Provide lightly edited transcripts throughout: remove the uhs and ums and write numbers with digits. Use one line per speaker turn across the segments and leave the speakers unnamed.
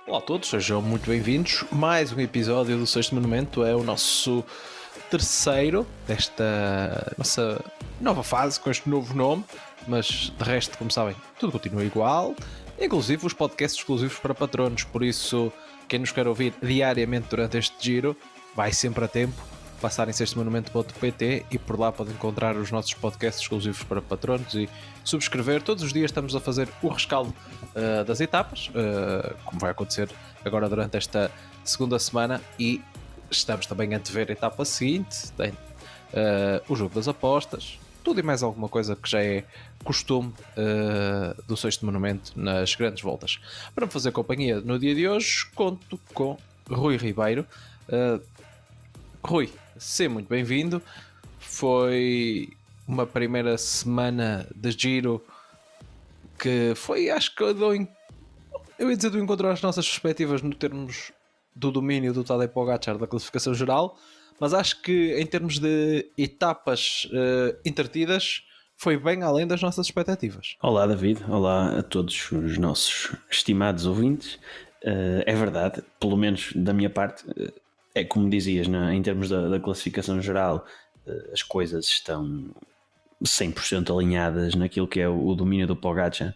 Olá a todos, sejam muito bem-vindos. Mais um episódio do Sexto Monumento, é o nosso terceiro desta nossa nova fase com este novo nome, mas de resto, como sabem, tudo continua igual, inclusive os podcasts exclusivos para patronos, por isso quem nos quer ouvir diariamente durante este giro, vai sempre a tempo, passar em sextomonumento.pt e por lá podem encontrar os nossos podcasts exclusivos para patronos e subscrever. Todos os dias estamos a fazer o rescaldo das etapas, como vai acontecer agora durante esta segunda semana, e estamos também a antever a etapa seguinte, tem o jogo das apostas, tudo e mais alguma coisa que já é costume do Sexto Monumento nas grandes voltas. Para me fazer companhia no dia de hoje, conto com Rui Ribeiro. Rui, seja muito bem-vindo. Foi uma primeira semana de giro que foi, acho que eu ia dizer, do encontro às nossas perspectivas no termos do domínio do Tadej Pogačar da classificação geral, mas acho que em termos de etapas entretidas foi bem além das nossas expectativas.
Olá David, olá a todos os nossos estimados ouvintes. É verdade, pelo menos da minha parte, é como dizias, em termos da classificação geral, as coisas estão 100% alinhadas naquilo que é o domínio do Pogačar,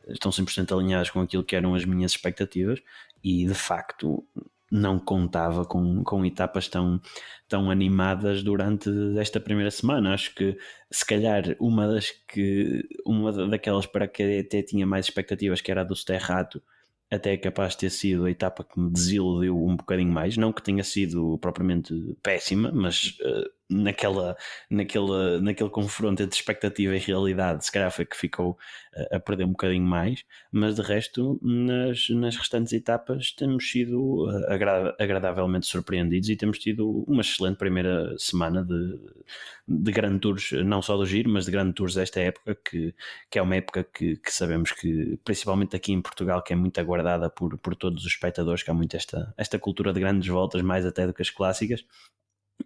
estão 100% alinhadas com aquilo que eram as minhas expectativas e de facto não contava com etapas tão animadas durante esta primeira semana. Acho que se calhar uma daquelas para que até tinha mais expectativas, que era a do Cerrato, até é capaz de ter sido a etapa que me desiludiu um bocadinho mais. Não que tenha sido propriamente péssima, mas naquele confronto entre expectativa e realidade, se calhar foi que ficou a perder um bocadinho mais. Mas de resto, nas restantes etapas temos sido agradavelmente surpreendidos e temos tido uma excelente primeira semana de Grand Tours, não só do Giro, mas de Grand Tours desta época, que é uma época que sabemos que, principalmente aqui em Portugal, que é muito aguardada por todos os espectadores, que há muito esta cultura de grandes voltas, mais até do que as clássicas,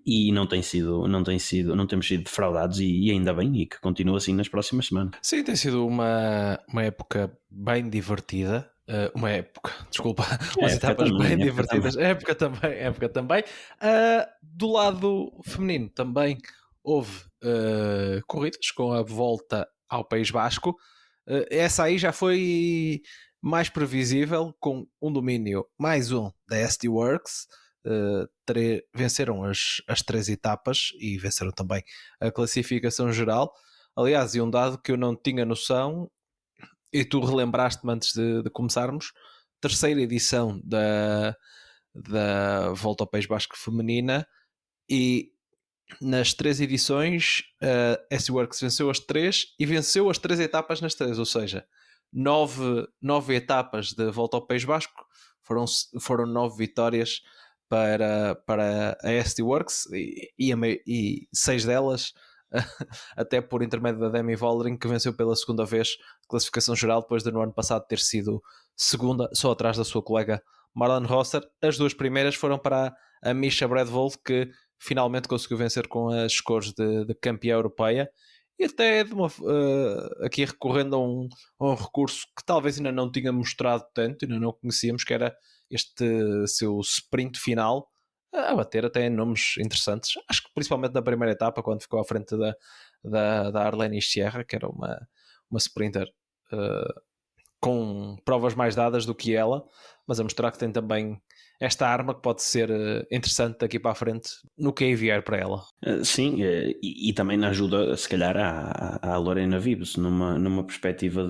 e não temos sido defraudados, e ainda bem, e que continua assim nas próximas semanas.
Sim, tem sido uma época bem divertida. Umas etapas bem divertidas. Época também. Do lado feminino também houve corridas com a volta ao País Basco. Essa aí já foi mais previsível, com um domínio mais um da SD Works. Venceram as 3 etapas e venceram também a classificação geral. Aliás, e um dado que eu não tinha noção, e tu relembraste-me antes de começarmos, terceira edição da Volta ao País Basco feminina, e nas 3 edições a S-Works venceu as 3 e venceu as 3 etapas nas 3, ou seja, 9 etapas de Volta ao País Basco, foram 9 vitórias para a SD Works e 6 delas até por intermédio da Demi Vollering, que venceu pela segunda vez a classificação geral, depois de no ano passado ter sido segunda, só atrás da sua colega Marlon Rosser. As 2 primeiras foram para a Misha Bradvold, que finalmente conseguiu vencer com as cores de campeã europeia, e até aqui recorrendo a um recurso que talvez ainda não tinha mostrado tanto, ainda não conhecíamos, que era este seu sprint final, a bater até nomes interessantes. Acho que principalmente na primeira etapa, quando ficou à frente da Arlene Sierra, que era uma sprinter com provas mais dadas do que ela, mas a mostrar que tem também esta arma que pode ser interessante daqui para a frente no que vier para ela.
Sim, e também ajuda, se calhar, à Lorena Wibbs numa perspectiva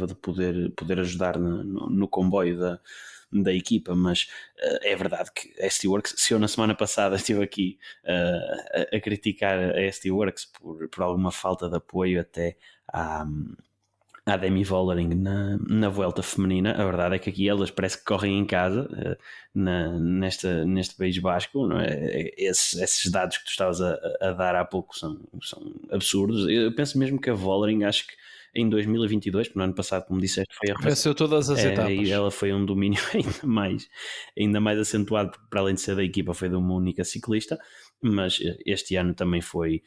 de poder ajudar no comboio da equipa. Mas é verdade que a SD Works, se eu na semana passada estive aqui a criticar a SD Works por alguma falta de apoio até à Demi Vollering na Vuelta feminina, a verdade é que aqui elas parece que correm em casa, neste País Basco, não é? Esses dados que tu estavas a dar há pouco são absurdos. Eu penso mesmo que a Vollering, acho que em 2022, porque no ano passado, como disseste, foi a
Venceu todas as etapas.
E ela foi um domínio ainda mais acentuado, porque para além de ser da equipa, foi de uma única ciclista, mas este ano também foi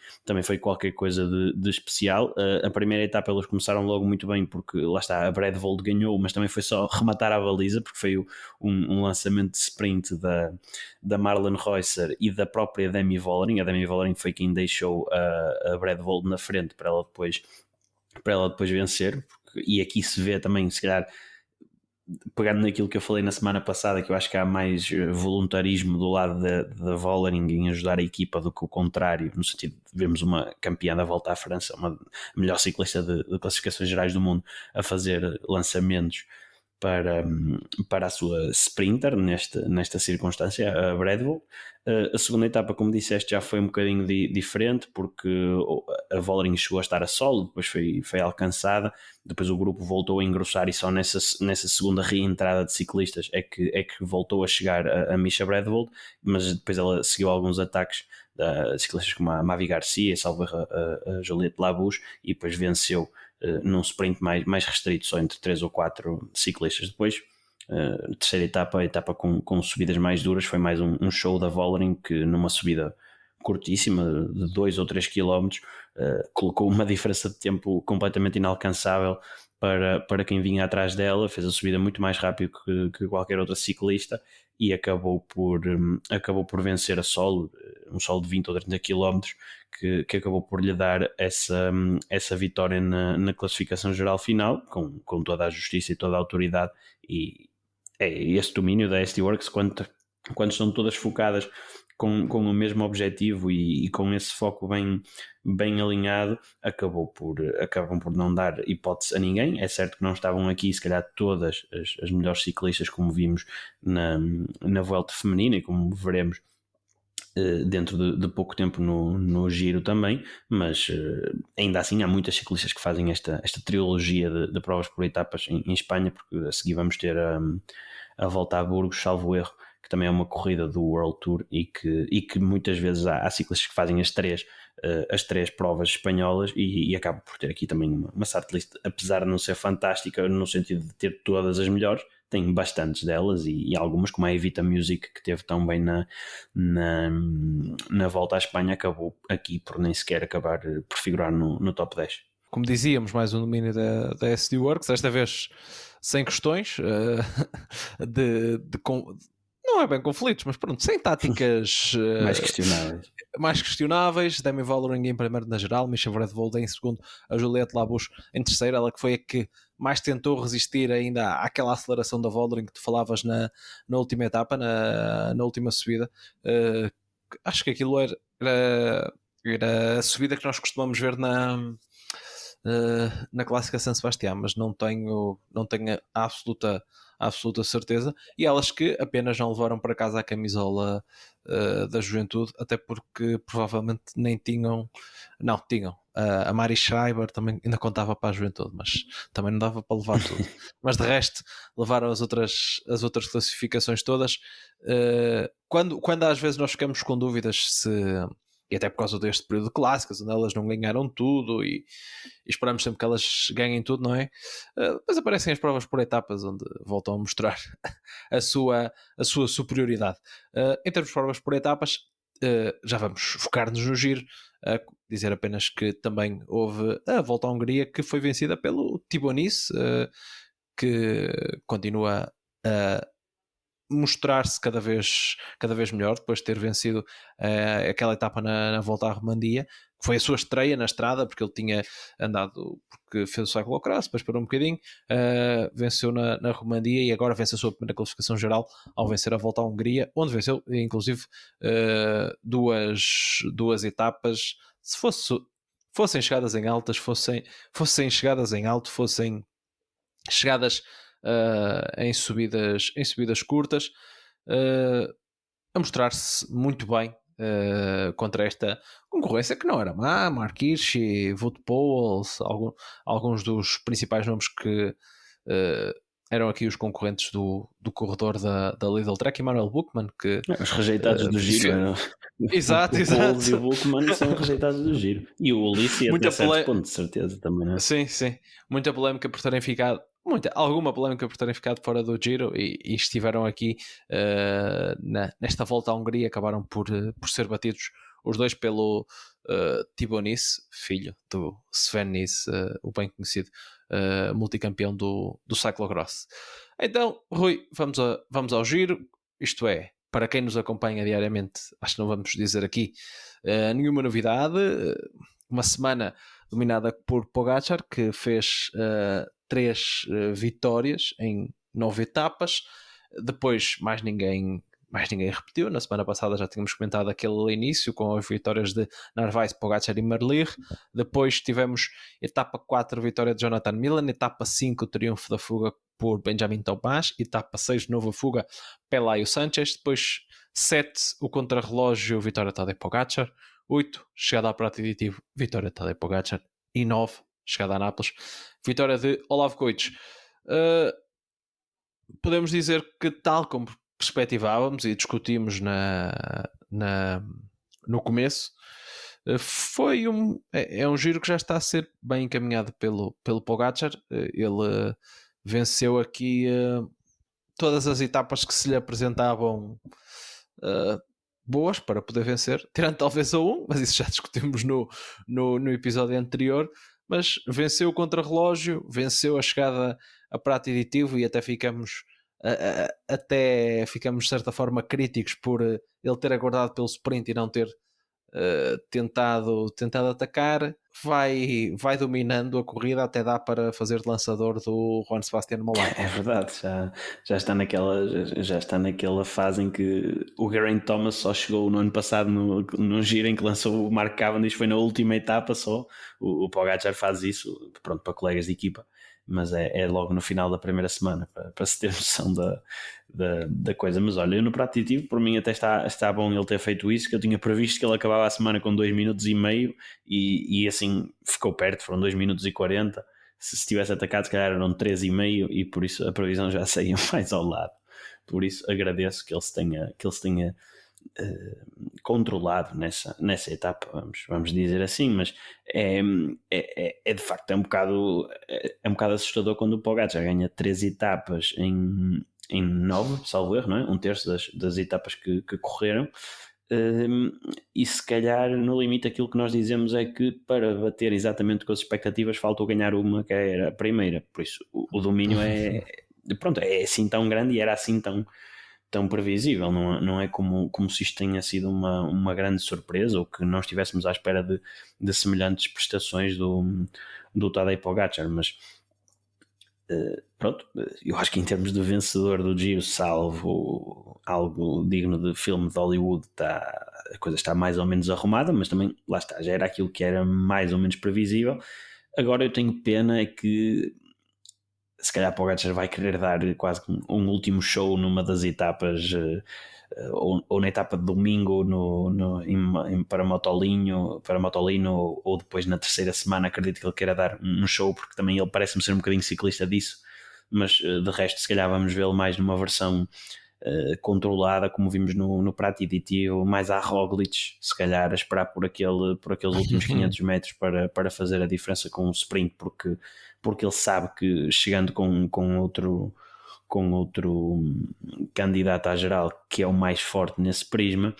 qualquer coisa de especial. A primeira etapa eles começaram logo muito bem, porque lá está, a Bradvold ganhou, mas também foi só rematar a baliza, porque foi um lançamento de sprint da Marlon Reusser e da própria Demi Vollering. A Demi Vollering foi quem deixou a Bradvold na frente para ela depois vencer, e aqui se vê também, se calhar, pegando naquilo que eu falei na semana passada, que eu acho que há mais voluntarismo do lado da Vollering em ajudar a equipa do que o contrário, no sentido de vermos uma campeã da Volta à França, uma melhor ciclista de classificações gerais do mundo, a fazer lançamentos para a sua sprinter nesta circunstância, a Bradwell. A segunda etapa, como disseste, já foi um bocadinho diferente, porque a Vollering chegou a estar a solo, depois foi alcançada, depois o grupo voltou a engrossar, e só nessa segunda reentrada de ciclistas é que voltou a chegar a Misha Bradwell, mas depois ela seguiu alguns ataques de ciclistas como a Mavi Garcia, salvo a Juliette Labouche, e depois venceu num sprint mais restrito, só entre 3 ou 4 ciclistas. Depois, terceira etapa, a etapa com subidas mais duras, foi mais um show da Vollering, que numa subida curtíssima de 2 ou 3 km colocou uma diferença de tempo completamente inalcançável para quem vinha atrás dela, fez a subida muito mais rápido que qualquer outra ciclista, e acabou por vencer a solo, um solo de 20 ou 30 km, que acabou por lhe dar essa vitória na classificação geral final, com toda a justiça e toda a autoridade. E é esse domínio da SD Works, quando estão todas focadas com o mesmo objetivo e com esse foco bem alinhado, acabam por não dar hipótese a ninguém. É certo que não estavam aqui, se calhar, todas as melhores ciclistas, como vimos na Vuelta feminina, e como veremos dentro de pouco tempo no Giro também, mas ainda assim há muitas ciclistas que fazem esta trilogia de provas por etapas em Espanha, porque a seguir vamos ter a Volta a Burgos, salvo erro, que também é uma corrida do World Tour, e que muitas vezes há ciclistas que fazem as três provas espanholas, e acaba por ter aqui também uma startlist, apesar de não ser fantástica no sentido de ter todas as melhores, tem bastantes delas, e algumas, como a Evita Music, que teve tão bem na Volta à Espanha, acabou aqui por nem sequer acabar por figurar no top 10.
Como dizíamos, mais um domínio da SD Works, desta vez sem questões não é bem conflitos, mas pronto, sem táticas mais questionáveis. Demi Vollering em primeiro na geral, Misha Bradvold em segundo, a Juliette Labouche em terceiro, ela que foi a que mais tentou resistir ainda àquela aceleração da Vollering que tu falavas na última etapa, na última subida. Acho que aquilo era a subida que nós costumamos ver na clássica San Sebastián, mas não tenho a absoluta certeza. E elas que apenas não levaram para casa a camisola da Juventude, até porque provavelmente nem tinham. Não, tinham. A Mari Schreiber também ainda contava para a Juventude, mas também não dava para levar tudo. Mas de resto, levaram as outras classificações todas. Quando às vezes nós ficamos com dúvidas e até por causa deste período de clássicas, onde elas não ganharam tudo e esperamos sempre que elas ganhem tudo, não é? Depois aparecem as provas por etapas, onde voltam a mostrar a sua superioridade. Em termos de provas por etapas, já vamos focar-nos no Giro, dizer apenas que também houve a Volta à Hungria, que foi vencida pelo Thibaut Nice, que continua a mostrar-se cada vez melhor, depois de ter vencido aquela etapa na Volta à Romandia, que foi a sua estreia na estrada, porque ele tinha andado, porque fez o cyclocross, depois parou um bocadinho, venceu na Romandia, e agora vence a sua primeira classificação geral ao vencer a Volta à Hungria, onde venceu inclusive duas etapas. Se fossem chegadas em altas, fossem chegadas em alto, fossem chegadas em subidas curtas, a mostrar-se muito bem contra esta concorrência que não era má. Mark Hirschi, Wout Poels, alguns dos principais nomes que eram aqui os concorrentes do corredor da Lidl Trek, Emmanuel Buchmann, que
Os rejeitados do Giro.
Exato,
o Poles e o
exato.
Buchmann são rejeitados do Giro. E o Ulisses até certo ponto, de certeza, também, não é?
Sim, sim. Muita polémica por terem ficado. Alguma polémica por terem ficado fora do Giro e estiveram aqui nesta volta à Hungria, acabaram por ser batidos os dois pelo Thibaut Nice, filho do Sven Nice, o bem conhecido multicampeão do cyclocross. Então, Rui, vamos ao Giro. Isto é, para quem nos acompanha diariamente, acho que não vamos dizer aqui nenhuma novidade. Uma semana dominada por Pogačar, que fez 3 vitórias em 9 etapas. Depois mais ninguém repetiu. Na semana passada já tínhamos comentado aquele início com as vitórias de Narvaez, Pogačar e Merlier. Depois tivemos etapa 4, vitória de Jonathan Milan. Etapa 5, triunfo da fuga por Benjamin Tomás. Etapa 6, nova fuga, Pelayo Sanchez. Depois 7, o contrarrelógio, vitória de Tadej Pogačar. 8, chegada à prata aditivo, vitória de Tadej Pogačar. E 9, chegada a Nápoles, vitória de Olav Koić. Podemos dizer que, tal como perspectivávamos e discutimos no começo, foi um giro que já está a ser bem encaminhado pelo Pogačar. Ele venceu aqui todas as etapas que se lhe apresentavam boas para poder vencer, tirando talvez a 1, mas isso já discutimos no episódio anterior. Mas venceu o contrarrelógio, venceu a chegada a prata aditivo, e até ficamos de certa forma críticos por ele ter aguardado pelo sprint e não ter tentado atacar. Vai dominando a corrida, até dá para fazer de lançador do Juan Sebastián Molano.
É verdade, já está naquela fase em que o Geraint Thomas só chegou no ano passado no Giro em que lançou o Mark Cavendish, foi na última etapa só. O Pogačar faz isso, pronto, para colegas de equipa, mas é logo no final da primeira semana, para se ter noção da coisa. Mas olha, eu no prato aditivo, por mim até está bom ele ter feito isso, que eu tinha previsto que ele acabava a semana com 2 minutos e meio e assim ficou perto, foram 2 minutos e 40. Se tivesse atacado, se calhar eram 3,5, e por isso a previsão já saía mais ao lado. Por isso agradeço que ele se tenha controlado nessa etapa, vamos dizer assim. Mas é de facto um bocado assustador quando o Pogačar ganha 3 etapas em 9, salvo erro, não é? 1/3 das etapas que correram. E se calhar no limite aquilo que nós dizemos é que para bater exatamente com as expectativas faltou ganhar uma, que era a primeira. Por isso o domínio é assim tão grande e era assim tão previsível. Não é como se isto tenha sido uma grande surpresa, ou que não estivéssemos à espera de semelhantes prestações do Tadej Pogačar. Mas pronto, eu acho que em termos de vencedor do Giro, salvo algo digno de filme de Hollywood, a coisa está mais ou menos arrumada, mas também, lá está, já era aquilo que era mais ou menos previsível. Agora eu tenho pena é que se calhar Pogačar vai querer dar quase um último show numa das etapas, ou na etapa de domingo para Motolino, ou depois na terceira semana. Acredito que ele queira dar um show, porque também ele parece-me ser um bocadinho ciclista disso. Mas de resto, se calhar vamos vê-lo mais numa versão controlada, como vimos no prato aditivo, mais à Roglic, se calhar a esperar por aqueles últimos 500 metros para fazer a diferença com o sprint, porque ele sabe que chegando com outro candidato à geral, que é o mais forte nesse prisma.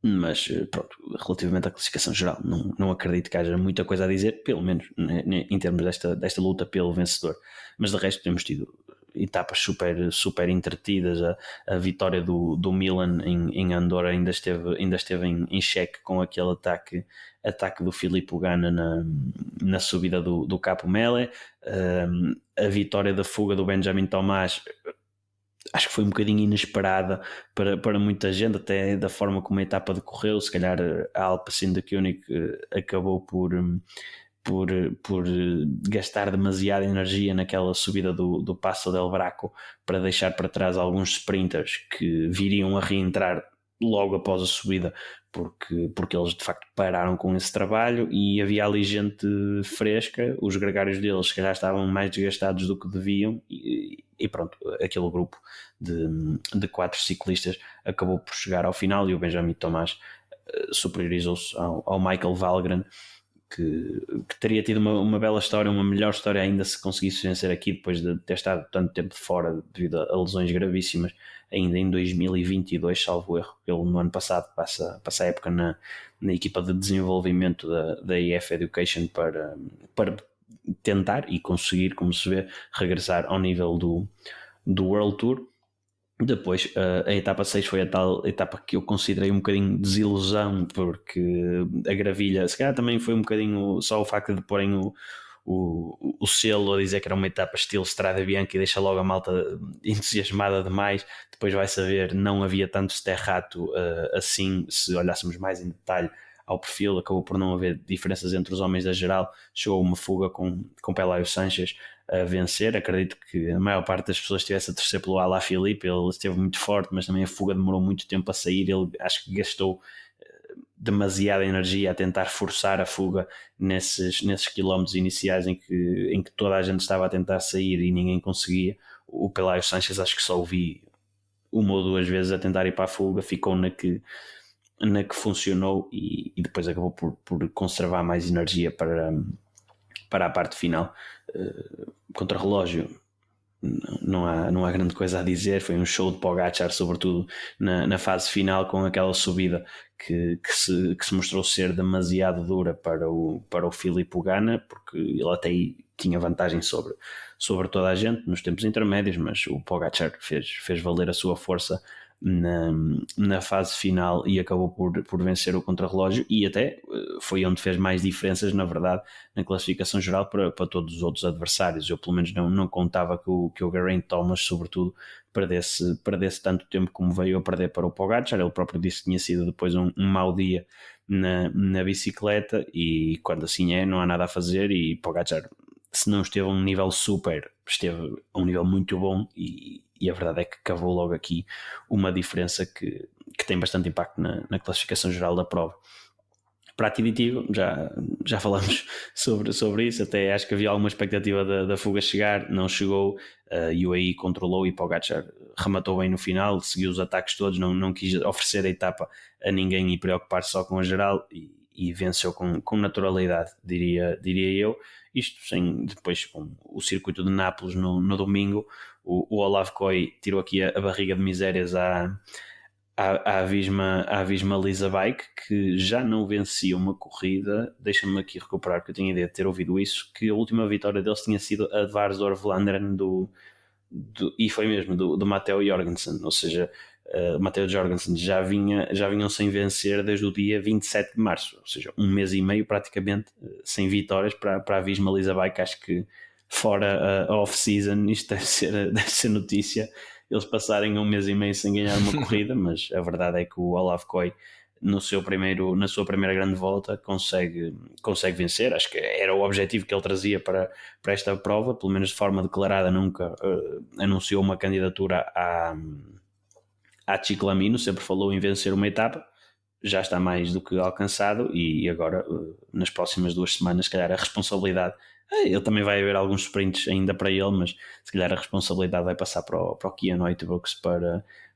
Mas pronto, relativamente à classificação geral, não acredito que haja muita coisa a dizer, pelo menos em termos desta luta pelo vencedor. Mas de resto temos tido etapas super, super entretidas. A vitória do Milan em Andorra ainda esteve em xeque com aquele ataque do Filippo Ganna na subida do Capo Mele. A vitória da fuga do Benjamin Tomás acho que foi um bocadinho inesperada para muita gente, até da forma como a etapa decorreu. Se calhar a Alpecin da Koenig acabou por gastar demasiada energia naquela subida do Passo del Braco para deixar para trás alguns sprinters que viriam a reentrar logo após a subida, porque eles de facto pararam com esse trabalho e havia ali gente fresca, os gregários deles se calhar estavam mais desgastados do que deviam e pronto, aquele grupo de 4 ciclistas acabou por chegar ao final e o Benjamin Thomas superiorizou-se ao Michael Valgren, que teria tido uma bela história, uma melhor história ainda se conseguisse vencer aqui depois de ter estado tanto tempo de fora devido a lesões gravíssimas, ainda em 2022, salvo erro. Ele no ano passado passa a época na equipa de desenvolvimento da EF Education para tentar e conseguir, como se vê, regressar ao nível do World Tour. Depois, a etapa 6 foi a tal etapa que eu considerei um bocadinho de desilusão, porque a gravilha, se calhar também foi um bocadinho só o facto de porem o selo a dizer que era uma etapa estilo Strada Bianca e deixa logo a malta entusiasmada demais. Depois vai saber, não havia tanto sterrato assim, se olhássemos mais em detalhe ao perfil, acabou por não haver diferenças entre os homens da geral. Chegou uma fuga com Pelayo Sanches a vencer. Acredito que a maior parte das pessoas estivesse a torcer pelo Alaphilippe. Ele esteve muito forte, mas também a fuga demorou muito tempo a sair. Ele acho que gastou demasiada energia a tentar forçar a fuga nesses quilómetros iniciais em que toda a gente estava a tentar sair e ninguém conseguia. O Pelayo Sanches acho que só o vi uma ou duas vezes a tentar ir para a fuga, ficou na que funcionou e depois acabou por conservar mais energia para a parte final. Contra relógio não há grande coisa a dizer, foi um show de Pogačar, sobretudo na fase final, com aquela subida que se mostrou ser demasiado dura para o Filippo Ganna, porque ele até aí tinha vantagem sobre toda a gente nos tempos intermédios, mas o Pogačar fez valer a sua força na fase final e acabou por vencer o contrarrelógio e até foi onde fez mais diferenças, na verdade, na classificação geral para todos os outros adversários. Eu pelo menos não contava que o Geraint Thomas, sobretudo, perdesse tanto tempo como veio a perder para o Pogačar. Ele próprio disse que tinha sido depois um mau dia na bicicleta e quando assim não há nada a fazer e Pogačar, se não esteve a um nível super, esteve a um nível muito bom e a verdade é que cavou logo aqui uma diferença que tem bastante impacto na classificação geral da prova. Para a TDT já falamos sobre isso, até acho que havia alguma expectativa da fuga chegar, não chegou, e o UAE controlou e Pogačar rematou bem no final, seguiu os ataques todos, não quis oferecer a etapa a ninguém e preocupar-se só com a geral e venceu com naturalidade, diria eu. Isto sem depois com o circuito de Nápoles no domingo, o Olav Koy tirou aqui a barriga de misérias à Visma Lisa Bike, que já não vencia uma corrida. Deixa-me aqui recuperar, que eu tinha ideia de ter ouvido isso, que a última vitória deles tinha sido a de Varsdorf Vlaanderen e foi mesmo do Matteo Jorgensen, ou seja, Matteo Jorgensen já vinham sem vencer desde o dia 27 de março, ou seja, um mês e meio praticamente sem vitórias para a Visma Lisa Bike. Acho que fora a off-season isto deve ser notícia, eles passarem um mês e meio sem ganhar uma corrida, mas a verdade é que o Olav Koy na sua primeira grande volta consegue vencer. Acho que era o objetivo que ele trazia para esta prova, pelo menos de forma declarada nunca anunciou uma candidatura à Ciclamino, sempre falou em vencer uma etapa, já está mais do que alcançado e agora nas próximas 2 semanas se calhar a responsabilidade, ele também vai haver alguns sprints ainda para ele, mas se calhar a responsabilidade vai passar para o Kian Uijtdebroeks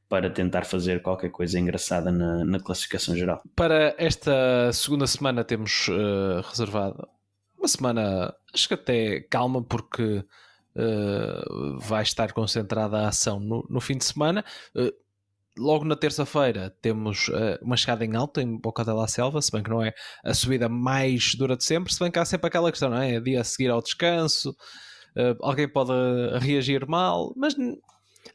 para tentar fazer qualquer coisa engraçada na classificação geral.
Para esta segunda semana temos reservado uma semana, acho que até calma, porque vai estar concentrada a ação no fim de semana. Logo na terça-feira temos uma chegada em alta em Boca da Selva, se bem que não é a subida mais dura de sempre, se bem que há sempre aquela questão, não é? Dia a seguir ao descanso, alguém pode reagir mal, mas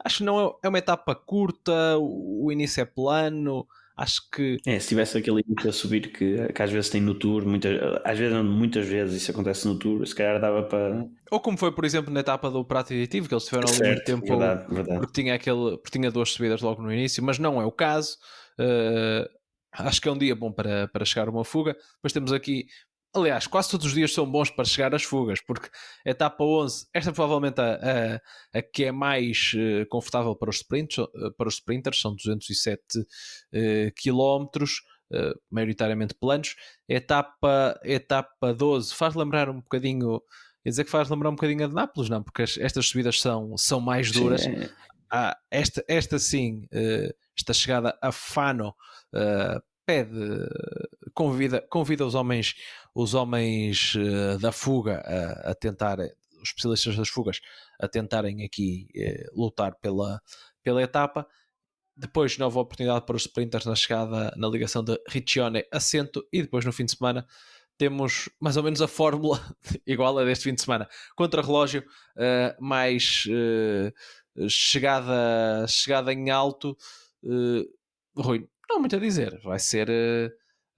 acho que não é uma etapa curta, o início é plano. Acho que...
se tivesse aquele início a subir que às vezes tem no Tour, muitas vezes isso acontece no Tour, se calhar dava para...
Ou como foi, por exemplo, na etapa do Prato Aditivo, que eles tiveram ali muito tempo,
verdade.
Porque tinha 2 subidas logo no início, mas não é o caso. Acho que é um dia bom para chegar a uma fuga. Depois temos aqui Aliás, quase todos os dias são bons para chegar às fugas, porque a etapa 11, esta é provavelmente a que é mais confortável para os sprinters, são 207 quilómetros, maioritariamente planos. A etapa 12 faz lembrar um bocadinho, quer dizer que faz lembrar um bocadinho a de Nápoles, não? Porque estas subidas são mais duras.
Sim,
Esta sim, esta chegada a Fano, pede, convida os homens da fuga a tentar, os especialistas das fugas, a tentarem aqui lutar pela etapa. Depois, nova oportunidade para os sprinters na chegada, na ligação de Riccione a Cento, e depois no fim de semana temos mais ou menos a fórmula igual a deste fim de semana. Contra-relógio, mais chegada em alto. Rui, não há muito a dizer. Vai ser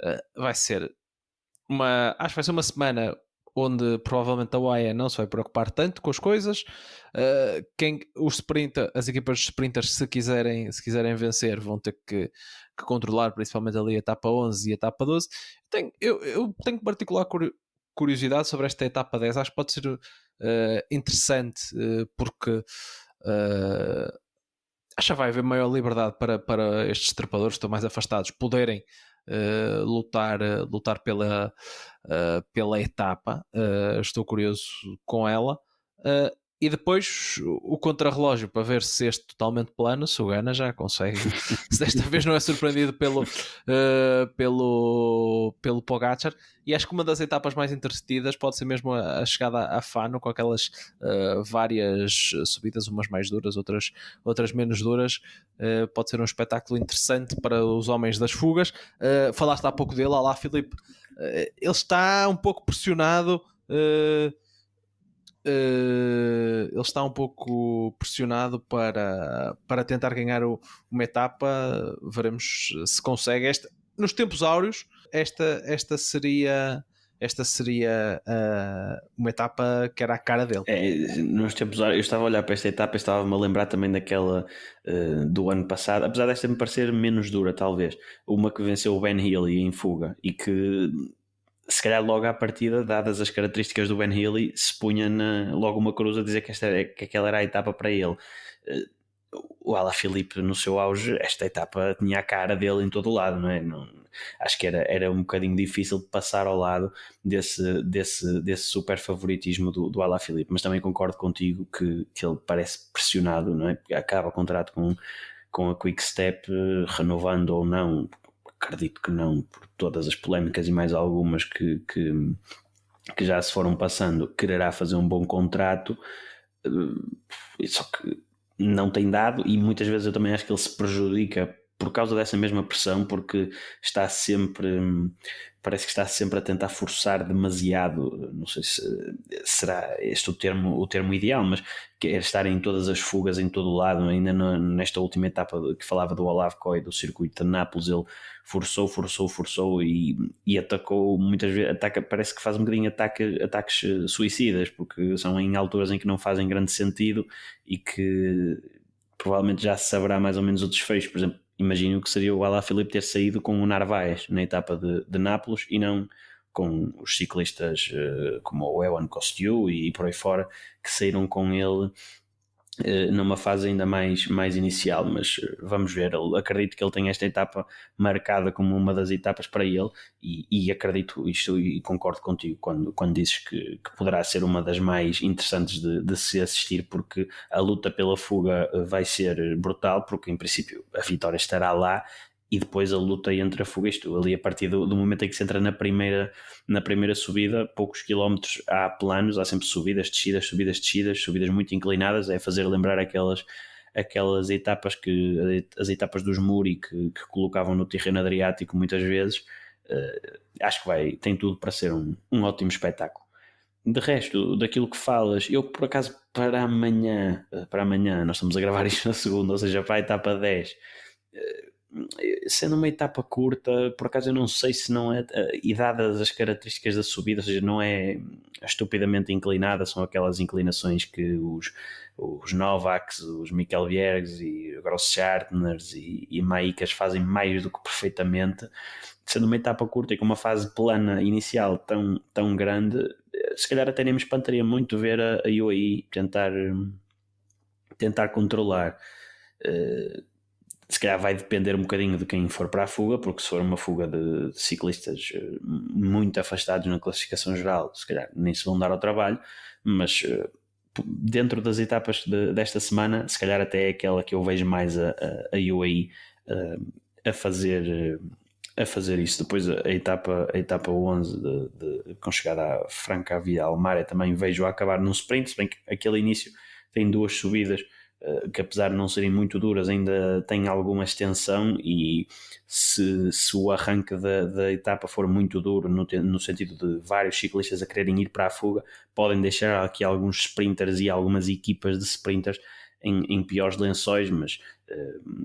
acho que vai ser uma semana onde provavelmente a UAE não se vai preocupar tanto com as coisas. As equipas de sprinters, se quiserem vencer, vão ter que controlar principalmente ali a etapa 11 e a etapa 12. Eu tenho particular curiosidade sobre esta etapa 10. Acho que pode ser interessante, porque acho que vai haver maior liberdade para estes trepadores que estão mais afastados poderem lutar pela etapa. Estou curioso com ela. E depois o contrarrelógio, para ver se este totalmente plano, se o Gana já consegue, se desta vez não é surpreendido pelo Pogacar. E acho que uma das etapas mais entretidas pode ser mesmo a chegada a Fano, com aquelas várias subidas, umas mais duras, outras menos duras. Pode ser um espetáculo interessante para os homens das fugas. Falaste há pouco dele, olá Filipe. Ele está um pouco pressionado. Ele está um pouco pressionado para tentar ganhar uma etapa. Veremos se consegue. Nos tempos áureos, esta seria uma etapa que era a cara dele.
Nos tempos, eu estava a olhar para esta etapa e estava-me a lembrar também daquela do ano passado, apesar desta me parecer menos dura, talvez. Uma que venceu o Ben Healy em fuga e que, se calhar, logo à partida, dadas as características do Ben Healy, se punha logo uma cruz a dizer que aquela era a etapa para ele. O Alaphilippe, no seu auge, esta etapa tinha a cara dele em todo o lado, não é? Acho que era um bocadinho difícil de passar ao lado desse super favoritismo do Alaphilippe, mas também concordo contigo que ele parece pressionado, não é? Porque acaba contrato com a Quick Step, renovando ou não. Acredito que não, por todas as polémicas e mais algumas que já se foram passando, quererá fazer um bom contrato, só que não tem dado, e muitas vezes eu também acho que ele se prejudica por causa dessa mesma pressão, porque parece que está sempre a tentar forçar demasiado. Não sei se será este o termo ideal, mas quer estar em todas as fugas, em todo o lado. Ainda nesta última etapa que falava do Olavcoy, do circuito de Nápoles, ele forçou e atacou muitas vezes. Parece que faz um bocadinho ataques suicidas, porque são em alturas em que não fazem grande sentido e que provavelmente já se saberá mais ou menos o desfecho. Por exemplo, imagino que seria o Alaphilippe ter saído com o Narvaez na etapa de Nápoles e não com os ciclistas como o Ewan Costiu e por aí fora, que saíram com ele numa fase ainda mais inicial. Mas vamos ver. Acredito que ele tem esta etapa marcada como uma das etapas para ele, e acredito isto e concordo contigo quando dizes que poderá ser uma das mais interessantes de se assistir, porque a luta pela fuga vai ser brutal, porque em princípio a vitória estará lá, e depois a luta entre a fuga e isto, ali a partir do momento em que se entra na primeira subida, poucos quilómetros há planos, há sempre subidas, descidas, subidas muito inclinadas, é fazer lembrar aquelas etapas as etapas dos Muri que colocavam no terreno adriático muitas vezes. Acho que tem tudo para ser um ótimo espetáculo. De resto, daquilo que falas, eu por acaso para amanhã, nós estamos a gravar isto na segunda, ou seja, para a etapa 10, sendo uma etapa curta, por acaso eu não sei se não é, e dadas as características da subida, ou seja, não é estupidamente inclinada, são aquelas inclinações que os Novaks, os Mikel Vierges e Grosschartners e Maicas fazem mais do que perfeitamente. Sendo uma etapa curta e com uma fase plana inicial tão grande, se calhar até nem me espantaria muito ver a UAE tentar controlar. Se calhar vai depender um bocadinho de quem for para a fuga, porque se for uma fuga de ciclistas muito afastados na classificação geral, se calhar nem se vão dar ao trabalho, mas dentro das etapas desta semana, se calhar até é aquela que eu vejo mais a UAE a fazer isso. Depois a etapa 11 com chegada à Franca Via Almara também vejo a acabar num sprint, se bem que aquele início tem 2 subidas que apesar de não serem muito duras ainda tem alguma extensão, e se o arranque da etapa for muito duro no sentido de vários ciclistas a quererem ir para a fuga, podem deixar aqui alguns sprinters e algumas equipas de sprinters em piores lençóis, mas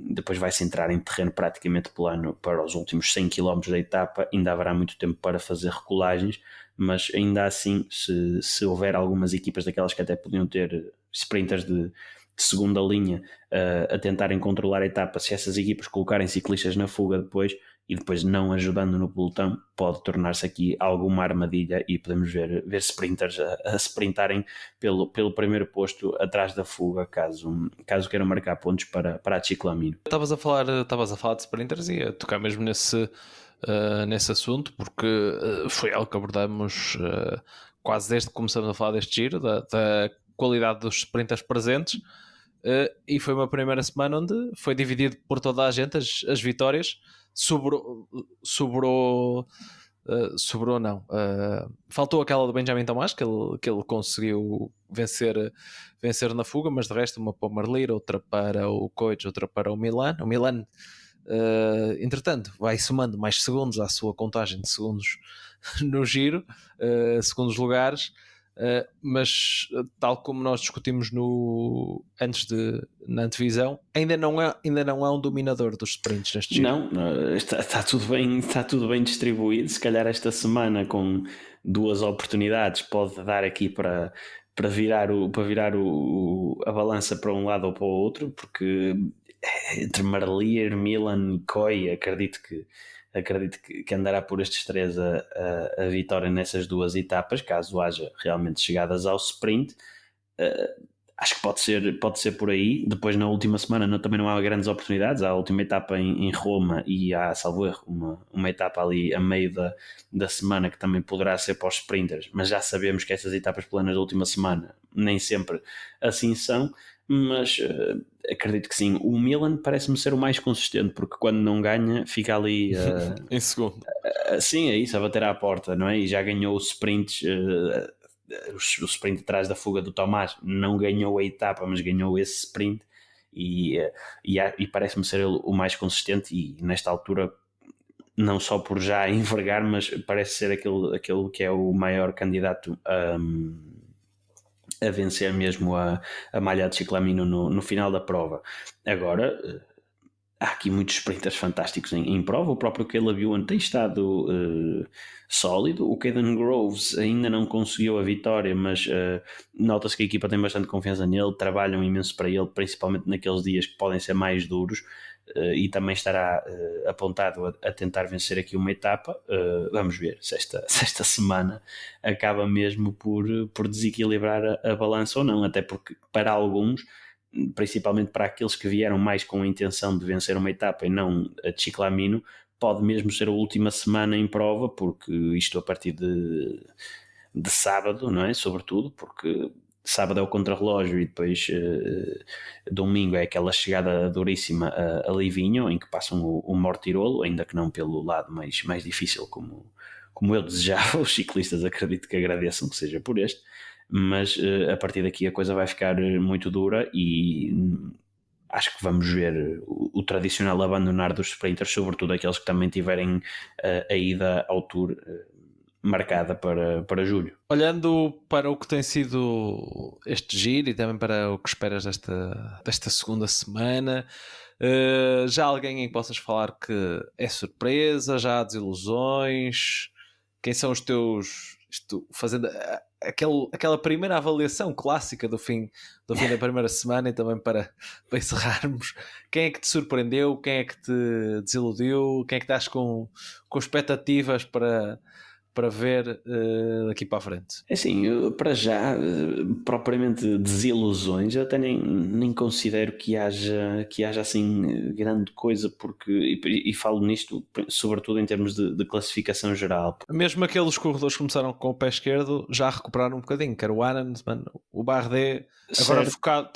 depois vai-se entrar em terreno praticamente plano para os últimos 100 km da etapa. Ainda haverá muito tempo para fazer recolagens, mas ainda assim, se houver algumas equipas daquelas que até podiam ter sprinters de segunda linha a tentarem controlar a etapa, se essas equipas colocarem ciclistas na fuga depois e depois não ajudando no pelotão, pode tornar-se aqui alguma armadilha e podemos ver sprinters a sprintarem pelo primeiro posto atrás da fuga, caso queiram marcar pontos para a Ciclamino.
Estavas a falar de sprinters e a tocar mesmo nesse assunto, porque foi algo que abordamos quase desde que começamos a falar deste giro, da qualidade dos sprinters presentes, e foi uma primeira semana onde foi dividido por toda a gente as vitórias. Faltou aquela do Benjamin Tomás que ele conseguiu vencer na fuga, mas de resto uma para o Marlir, outra para o Coich, outra para o Milan. O Milan entretanto vai somando mais segundos à sua contagem de segundos no giro, segundos lugares, mas tal como nós discutimos na antevisão, ainda não é um dominador dos sprints neste giro.
Não, está tudo bem distribuído. Se calhar esta semana com 2 oportunidades pode dar aqui para virar a balança para um lado ou para o outro, porque entre Marlier, Milan e Coy acredito que andará por estes 3 a vitória nessas 2 etapas, caso haja realmente chegadas ao sprint. Acho que pode ser por aí. Depois na última semana também não há grandes oportunidades. Há a última etapa em Roma e há, salvo erro, uma etapa ali a meio da semana que também poderá ser para os sprinters, mas já sabemos que essas etapas planas da última semana nem sempre assim são. Mas acredito que sim. O Milan parece-me ser o mais consistente, porque quando não ganha fica ali
em segundo.
Sim, é isso, a bater à porta, não é? E já ganhou os sprints, o sprint atrás da fuga do Tomás. Não ganhou a etapa, mas ganhou esse sprint, e parece-me ser ele o mais consistente, e nesta altura não só por já envergar, mas parece ser aquele que é o maior candidato a vencer mesmo a malha de Ciclamino no final da prova. Agora, há aqui muitos sprinters fantásticos em prova. O próprio Caleb Ewan tem estado sólido. O Caden Groves ainda não conseguiu a vitória, mas nota-se que a equipa tem bastante confiança nele, trabalham imenso para ele, principalmente naqueles dias que podem ser mais duros. E também estará apontado a tentar vencer aqui uma etapa. Vamos ver se esta semana acaba mesmo por desequilibrar a balança ou não, até porque para alguns, principalmente para aqueles que vieram mais com a intenção de vencer uma etapa e não a de Ciclamino, pode mesmo ser a última semana em prova, porque isto a partir de sábado, não é? Sobretudo porque sábado é o contrarrelógio e depois domingo é aquela chegada duríssima a Livigno, em que passam o Mortirolo, ainda que não pelo lado mais difícil como eu desejava. Os ciclistas acredito que agradeçam que seja por este, mas a partir daqui a coisa vai ficar muito dura, e acho que vamos ver o tradicional abandonar dos sprinters, sobretudo aqueles que também tiverem a ida ao Tour marcada para julho.
Olhando para o que tem sido este giro e também para o que esperas desta segunda semana, já há alguém em que possas falar que é surpresa, já há desilusões? Quem são os teus... fazendo aquela primeira avaliação clássica do fim da primeira semana e também para encerrarmos, quem é que te surpreendeu, quem é que te desiludiu, quem é que estás com expectativas para ver daqui para a frente?
Assim, para já, propriamente desilusões, eu até nem considero que haja assim grande coisa, porque, e falo nisto sobretudo em termos de classificação geral.
Mesmo aqueles corredores que começaram com o pé esquerdo já recuperaram um bocadinho, que era o Arensman, o Bardet, agora
Certo,
focado,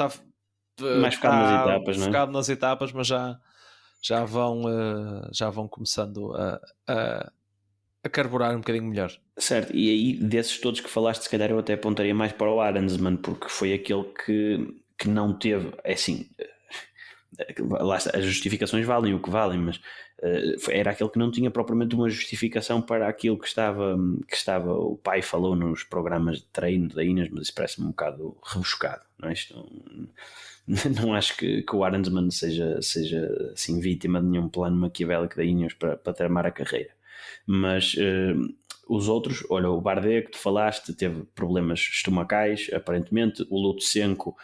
mais focado nas
está
etapas, não é?
focado nas etapas, mas já vão começando a carburar um bocadinho melhor.
Certo, e aí desses todos que falaste, se calhar eu até apontaria mais para o Arensman, porque foi aquele que não teve, é assim, lá está, as justificações valem o que valem, mas era aquele que não tinha propriamente uma justificação para aquilo que estava, o pai falou nos programas de treino da Ineos, mas isso parece-me um bocado rebuscado, não é? Não acho que o Arensman seja assim vítima de nenhum plano maquiavélico da Ineos para tramar a carreira. Mas os outros, olha, o Bardet que tu falaste teve problemas estomacais, aparentemente. O Lutsenko,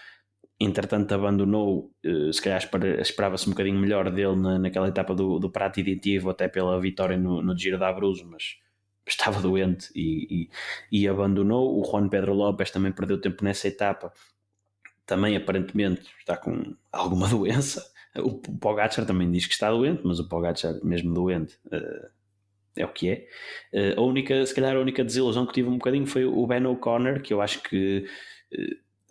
entretanto, abandonou. Se calhar esperava-se um bocadinho melhor dele naquela etapa do Prati Aditivo, até pela vitória no Giro da Abruzzo, mas estava doente e abandonou. O Juan Pedro Lopes também perdeu tempo nessa etapa, também aparentemente está com alguma doença. O Pogacar também diz que está doente, mas o Pogacar mesmo doente é o que é. Se calhar a única desilusão que tive um bocadinho foi o Ben O'Connor, que eu acho que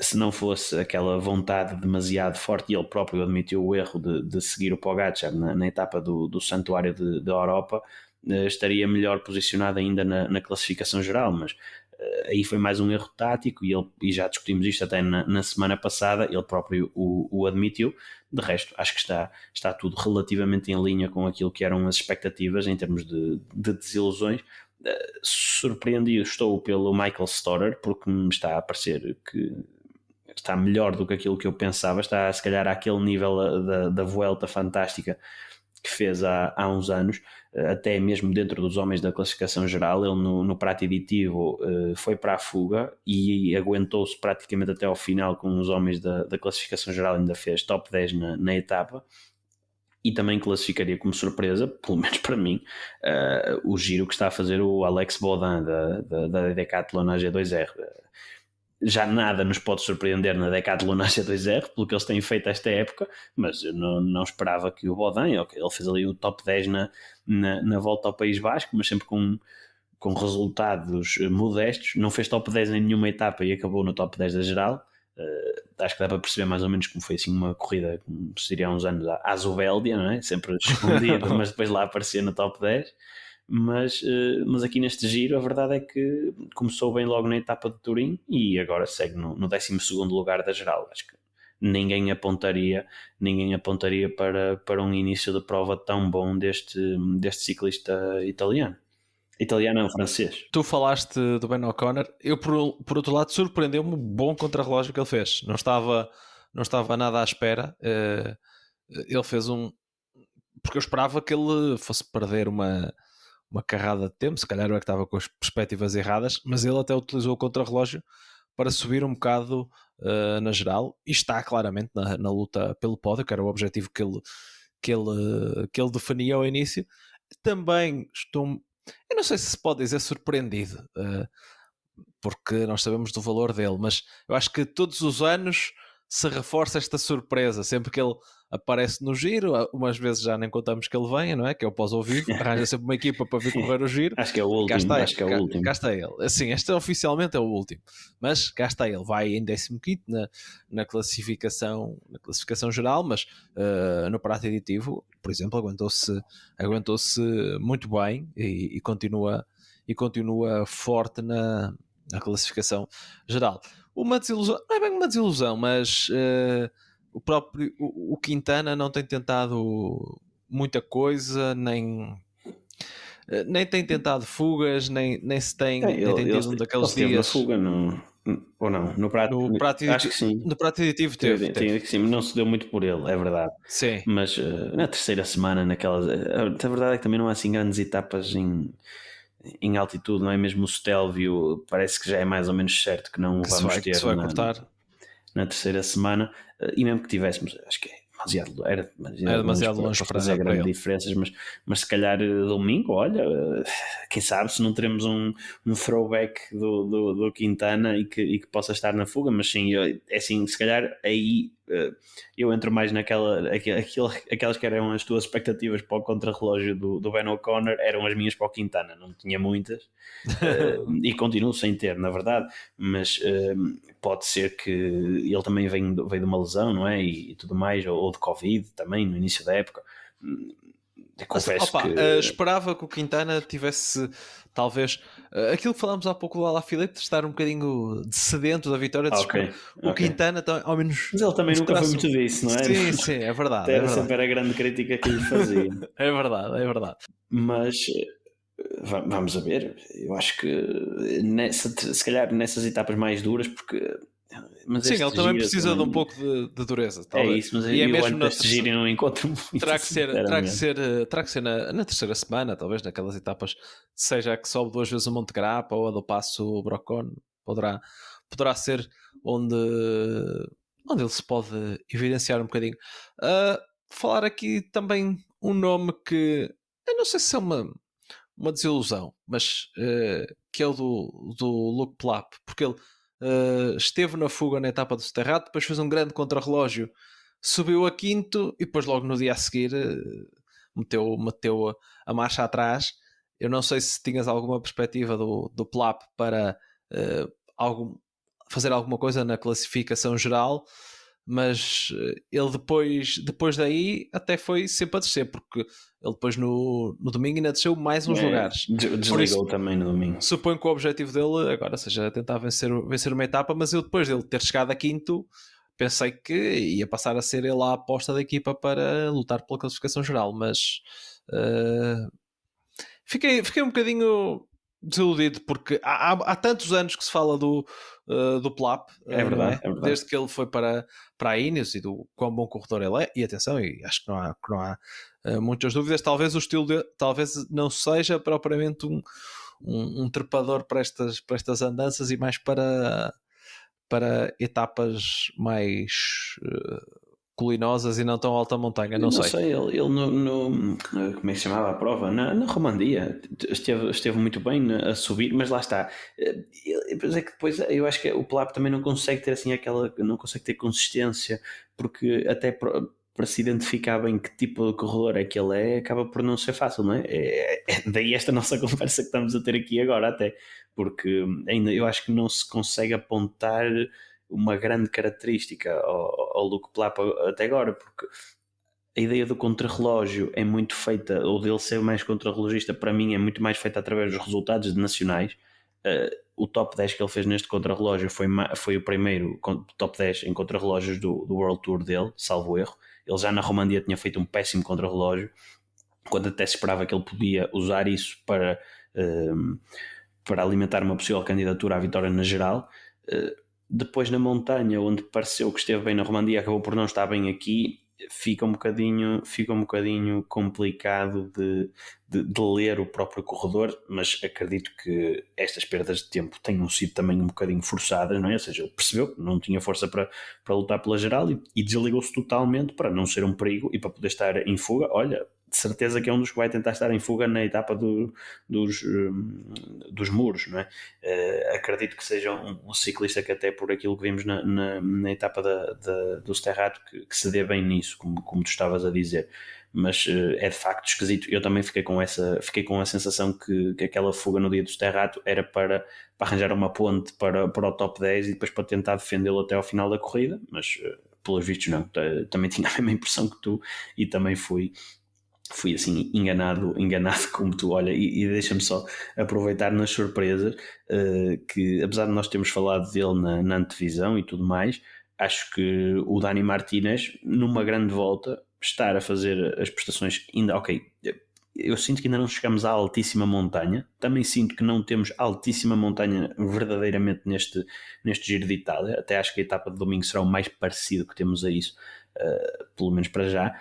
se não fosse aquela vontade demasiado forte, e ele próprio admitiu o erro de seguir o Pogacar na etapa do Santuário da Europa, estaria melhor posicionado ainda na classificação geral, mas aí foi mais um erro tático e já discutimos isto até na semana passada, ele próprio o admitiu. De resto, acho que está tudo relativamente em linha com aquilo que eram as expectativas em termos de desilusões. Surpreendido estou pelo Michael Storer, porque me está a parecer que está melhor do que aquilo que eu pensava, está se calhar àquele nível da Vuelta fantástica que fez há uns anos, até mesmo dentro dos homens da classificação geral. Ele no Prati Aditivo foi para a fuga e aguentou-se praticamente até ao final com os homens da classificação geral, ainda fez top 10 na etapa. E também classificaria como surpresa, pelo menos para mim, o giro que está a fazer o Alex Baudin da Decathlon AG2R. Já nada nos pode surpreender na Decathlon AG2R pelo que eles têm feito esta época, mas eu não esperava que o Baudin, ele fez ali o top 10 na volta ao País Basco, mas sempre com resultados modestos. Não fez top 10 em nenhuma etapa e acabou no top 10 da geral. Acho que dá para perceber mais ou menos como foi assim uma corrida, como seria há uns anos, à Zubeldia, não é? Sempre escondida, mas depois lá aparecia no top 10. Mas aqui neste giro a verdade é que começou bem logo na etapa de Turim e agora segue no 12º lugar da geral. Acho que ninguém apontaria para um início de prova tão bom deste ciclista italiano. Italiano não, francês.
Tu falaste do Ben O'Connor. Eu, por outro lado, surpreendeu-me o bom contrarrelógio que ele fez. Não estava nada à espera. Ele fez porque eu esperava que ele fosse perder uma carrada de tempo. Se calhar eu é que estava com as perspectivas erradas, mas ele até utilizou o contrarrelógio para subir um bocado na geral e está claramente na luta pelo pódio, que era o objetivo que ele definia ao início. Também eu não sei se pode dizer surpreendido, porque nós sabemos do valor dele, mas eu acho que todos os anos se reforça esta surpresa, sempre que ele aparece no giro. Umas vezes já nem contamos que ele venha, não é? Que é o pós-ao-vivo, arranja sempre uma equipa para vir correr o giro.
Acho que é o último.
Cá está ele. Assim, este oficialmente é o último, mas cá está ele. Vai em 15º na classificação geral, mas no Prati Aditivo, por exemplo, aguentou-se muito bem e continua forte na classificação geral. Uma desilusão, não é bem uma desilusão, mas o próprio o Quintana não tem tentado muita coisa, nem nem tem tentado fugas, nem se tem, nem tem
ele
tido um daqueles
esteve na
dias.
fuga, ou não? No prato,
No prato
acho
aditivo,
que sim.
no prato aditivo
Teve,
teve.
que sim, não se deu muito por ele, é verdade.
Sim.
Mas na terceira semana, naquelas. A verdade é que também não há assim grandes etapas em altitude, não é? Mesmo o Stelvio parece que já é mais ou menos certo que não o
Que
vamos
que
ter
se vai cortar.
na terceira semana. E mesmo que tivéssemos, acho que era
É
demasiado longe
demasiado longe
para fazer
para
grandes
ele.
diferenças, mas se calhar domingo, olha, quem sabe se não teremos um throwback do Quintana e que possa estar na fuga, mas sim, é assim, se calhar aí eu entro mais aquelas que eram as tuas expectativas para o contrarrelógio do Ben O'Connor, eram as minhas para o Quintana, não tinha muitas, e continuo sem ter, na verdade, mas pode ser que ele também veio de uma lesão, não é? E tudo mais, ou de Covid também, no início da época.
Mas,
Confesso
opa,
que.
esperava que o Quintana tivesse, talvez, aquilo que falámos há pouco do Alaphilippe, de estar um bocadinho de sedento da vitória.
Ok,
O
ok.
Quintana, ao menos,
Mas ele também nunca foi
mostrasse.
muito disso, não é?
Sim, sim, é verdade, é
Era
verdade.
sempre a grande crítica que lhe fazia.
É verdade, é verdade.
Mas vamos a ver. Eu acho que se calhar nessas etapas mais duras, porque. Mas
Sim, ele
este
também
giro
precisa de um
também.
pouco de dureza,
É
talvez.
isso, mas
E é
eu
mesmo
olho para
na
este giro e
terceira.
não encontro muito, sinceramente.
Terá que ser na terceira semana, talvez naquelas etapas, seja a que sobe 2 vezes o Monte Grappa ou a do Passo Brocone, poderá ser onde, onde ele se pode evidenciar um bocadinho. Falar aqui também um nome que eu não sei se é uma desilusão, mas que é o do Luke Plapp, porque ele esteve na fuga na etapa do Sterrato, depois fez um grande contrarrelógio, subiu a quinto e depois logo no dia a seguir meteu a marcha atrás. Eu não sei se tinhas alguma perspectiva do Plapp para uh, algum, fazer alguma coisa na classificação geral, mas ele depois daí até foi sempre a descer, porque ele depois no domingo ainda desceu mais uns lugares. Por isso,
Desligou também no domingo.
suponho que o objetivo dele agora seja tentar vencer uma etapa, mas eu depois dele ter chegado a quinto pensei que ia passar a ser ele a aposta da equipa para lutar pela classificação geral, mas fiquei um bocadinho desiludido porque há tantos anos que se fala do Plap,
É
não
verdade,
é?
é verdade.
Desde que ele foi para a Ineos e do quão bom corredor ele é, e atenção, e acho que não há muitas dúvidas, talvez o estilo dele talvez não seja propriamente um trepador para estas andanças e mais para etapas mais colinosas e não tão alta montanha, não
Não
sei.
sei, ele como é que se chamava a prova? Na Romandia esteve muito bem a subir, mas lá está. Depois eu acho que o Plap também não consegue ter assim não consegue ter consistência, porque até para se identificar bem que tipo de corredor é que ele é, acaba por não ser fácil, não é? Daí esta nossa conversa que estamos a ter aqui agora até, porque ainda eu acho que não se consegue apontar uma grande característica ao Luke Plap até agora, porque a ideia do contrarrelógio é muito feita, ou dele ser mais contrarrelogista, para mim é muito mais feita através dos resultados nacionais. O top 10 que ele fez neste contrarrelógio foi o primeiro top 10 em contrarrelógios do World Tour dele, salvo erro. Ele já na Romandia tinha feito um péssimo contrarrelógio, quando até se esperava que ele podia usar isso para alimentar uma possível candidatura à vitória na geral. Depois na montanha, onde pareceu que esteve bem na Romandia, acabou por não estar bem aqui, fica um bocadinho complicado de ler o próprio corredor, mas acredito que estas perdas de tempo tenham sido também um bocadinho forçadas, não é? Ou seja, ele percebeu que não tinha força para lutar pela geral e desligou-se totalmente para não ser um perigo e para poder estar em fuga. Olha, de certeza que é um dos que vai tentar estar em fuga na etapa dos muros, não é? Acredito que seja um ciclista que até por aquilo que vimos na etapa do Sterrato que se dê bem nisso, como tu estavas a dizer, mas é de facto esquisito. Eu também fiquei com a sensação que aquela fuga no dia do Sterrato era para arranjar uma ponte para o top 10 e depois para tentar defendê-lo até ao final da corrida, mas pelos vistos não, também tinha a mesma impressão que tu e também fui assim enganado como tu, olha, e deixa-me só aproveitar nas surpresas, que apesar de nós termos falado dele na antevisão e tudo mais, acho que o Dani Martínez numa grande volta estar a fazer as prestações ainda, ok, eu sinto que ainda não chegamos à altíssima montanha. Também sinto que não temos altíssima montanha verdadeiramente neste Giro de Itália. Até acho que a etapa de domingo será o mais parecido que temos a isso, pelo menos para já.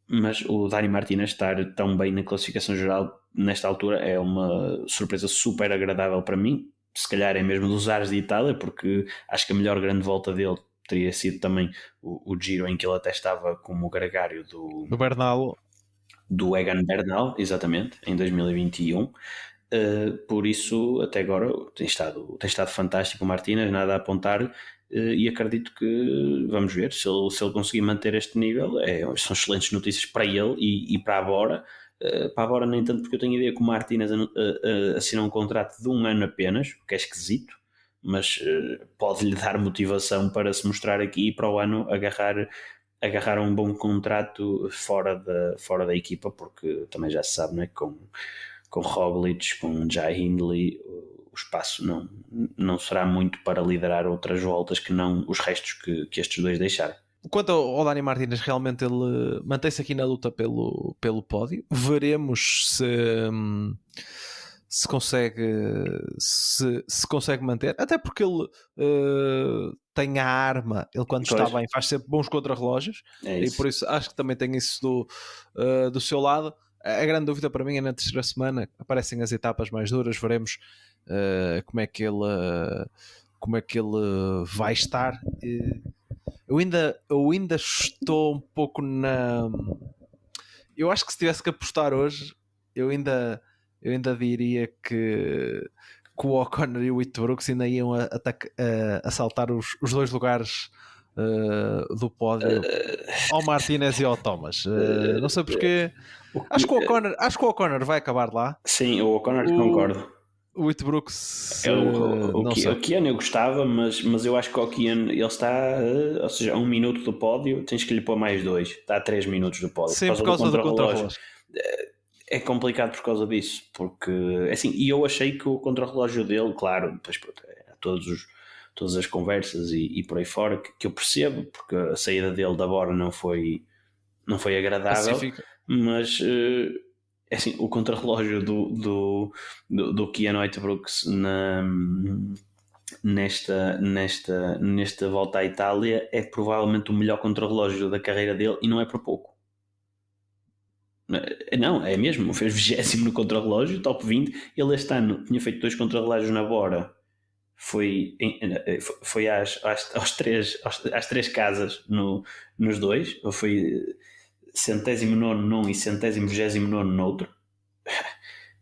Mas o Dani Martínez estar tão bem na classificação geral nesta altura é uma surpresa super agradável para mim. Se calhar é mesmo dos ares de Itália, porque acho que a melhor grande volta dele teria sido também o Giro em que ele até estava como gregário
Do Bernal.
do Egan Bernal, exatamente, em 2021. Por isso, até agora, tem estado fantástico o Martínez, nada a apontar, e acredito que vamos ver se ele conseguir manter este nível. São excelentes notícias para ele e para a Bora. Para a Bora, nem tanto, porque eu tenho a ideia que o Martínez assinou um contrato de 1 ano apenas, o que é esquisito, mas pode-lhe dar motivação para se mostrar aqui e para o ano agarrar um bom contrato fora da equipa, porque também já se sabe, né, com Roglic, com Jai Hindley, o espaço não será muito para liderar outras voltas que não os restos que estes dois deixaram.
Quanto ao Dani Martínez, realmente ele mantém-se aqui na luta pelo pódio. Veremos se consegue manter, até porque ele tem a arma, ele quando está bem faz sempre bons contrarrelógios, e por isso acho que também tem isso do seu lado. A grande dúvida para mim é na terceira semana, aparecem as etapas mais duras, veremos como é que ele vai estar. Eu ainda estou um pouco na... Eu acho que se tivesse que apostar hoje, eu ainda diria que o O'Connor e o Whitbrooks ainda iam assaltar os dois lugares do pódio ao Martínez e ao Thomas. Não sei porquê. Acho que o O'Connor vai acabar lá.
Sim, o O'Connor concordo.
O Whitbrooks
o Kian eu gostava, mas eu acho que o Kian ele está, ou seja, a 1 minuto do pódio, tens que lhe pôr mais 2, está a 3 minutos do pódio.
Sim, por causa do contrarrelógio.
É complicado por causa disso, porque assim, e eu achei que o contrarrelógio dele, claro, depois todas as conversas e por aí fora que eu percebo, porque a saída dele da Bora não foi agradável, Pacífica. Mas assim, o contrarrelógio do Kian Whitbrooks nesta volta à Itália é provavelmente o melhor contrarrelógio da carreira dele, e não é por pouco. Não, é mesmo, fez 20º no contrarrelógio, top 20. Ele este ano tinha feito 2 contrarrelógios na Bora, foi às 3 casas nos dois, foi 109º num e 129º noutro.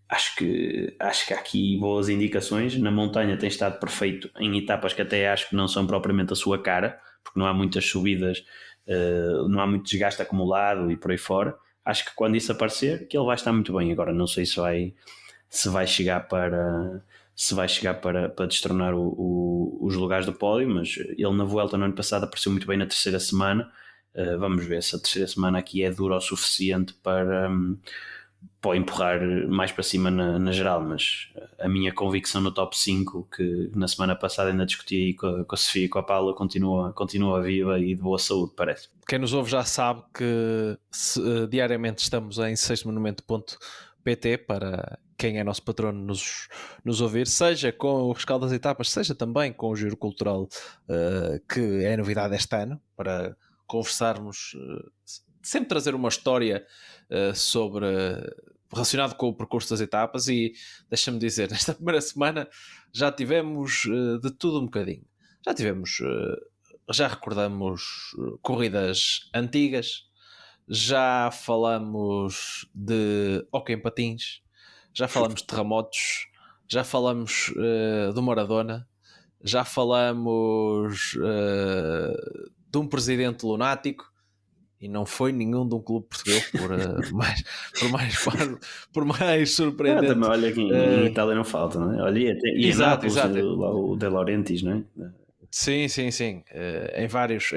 Acho que há aqui boas indicações. Na montanha tem estado perfeito em etapas que até acho que não são propriamente a sua cara, porque não há muitas subidas, não há muito desgaste acumulado e por aí fora. Acho que quando isso aparecer, que ele vai estar muito bem. Agora não sei se vai chegar para destronar os lugares do pódio, mas ele na Vuelta no ano passado apareceu muito bem na terceira semana. Vamos ver se a terceira semana aqui é dura o suficiente para empurrar mais para cima na geral, mas a minha convicção no top 5, que na semana passada ainda discuti com a Sofia e com a Paula, continua viva e de boa saúde, parece.
Quem nos ouve já sabe que diariamente estamos em sextomonumento.pt para quem é nosso patrono nos ouvir, seja com o rescaldo das etapas, seja também com o Giro Cultural, que é a novidade deste ano, para conversarmos, sempre trazer uma história relacionado com o percurso das etapas. E deixa-me dizer, nesta primeira semana já tivemos de tudo um bocadinho. Já recordamos corridas antigas, já falamos de hóquei em patins, já falamos de terremotos, já falamos do Maradona, já falamos de um presidente lunático, e não foi nenhum de um clube português, por mais surpreendente.
Também, olha, aqui em Itália não falta, não é? Olha, e
exato,
em Nápoles, lá o De Laurentiis, não é?
Sim. Em vários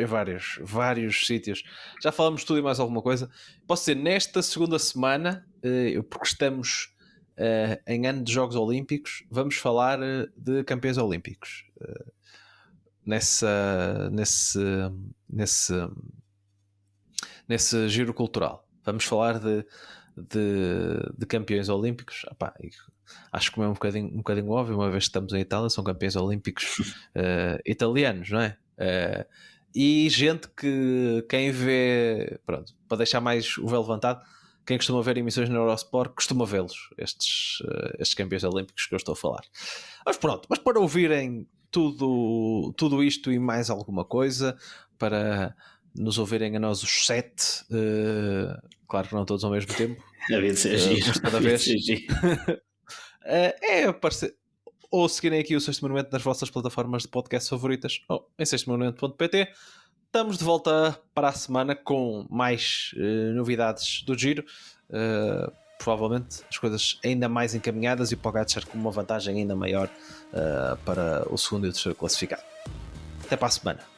sítios. Já falamos tudo e mais alguma coisa. Posso dizer, nesta segunda semana, porque estamos em ano de Jogos Olímpicos, vamos falar de campeões olímpicos. Nesse giro cultural. Vamos falar de de campeões olímpicos. Acho que é um bocadinho óbvio, uma vez que estamos em Itália, são campeões olímpicos italianos, não é? E gente que quem vê, pronto, para deixar mais o véu levantado, quem costuma ver emissões no Eurosport costuma vê-los, estes campeões olímpicos que eu estou a falar. Mas pronto, mas para ouvirem tudo isto e mais alguma coisa, para nos ouvirem a nós os 7, claro que não todos ao mesmo tempo,
havia de ser giro,
mas cada vez aparecer, ou seguirem aqui o Sexto Monumento nas vossas plataformas de podcast favoritas, ou em sextomonumento.pt. Estamos de volta para a semana com mais novidades do Giro, provavelmente as coisas ainda mais encaminhadas e o Pogačar com uma vantagem ainda maior para o segundo e o terceiro classificado. Até para a semana.